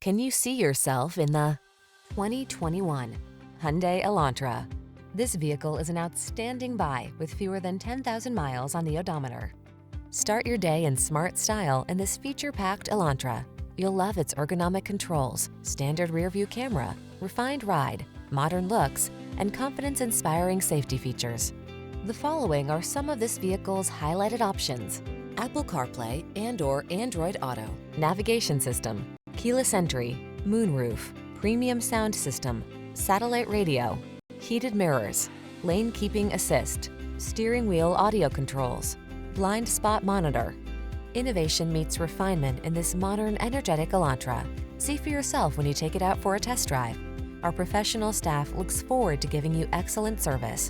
Can you see yourself in the 2021 Hyundai Elantra? This vehicle is an outstanding buy with fewer than 10,000 miles on the odometer. Start your day in smart style in this feature-packed Elantra. You'll love its ergonomic controls, standard rear-view camera, refined ride, modern looks, and confidence-inspiring safety features. The following are some of this vehicle's highlighted options: Apple CarPlay and/or Android Auto, navigation system, keyless entry, moonroof, premium sound system, satellite radio, heated mirrors, lane keeping assist, steering wheel audio controls, blind spot monitor. Innovation meets refinement in this modern, energetic Elantra. See for yourself when you take it out for a test drive. Our professional staff looks forward to giving you excellent service.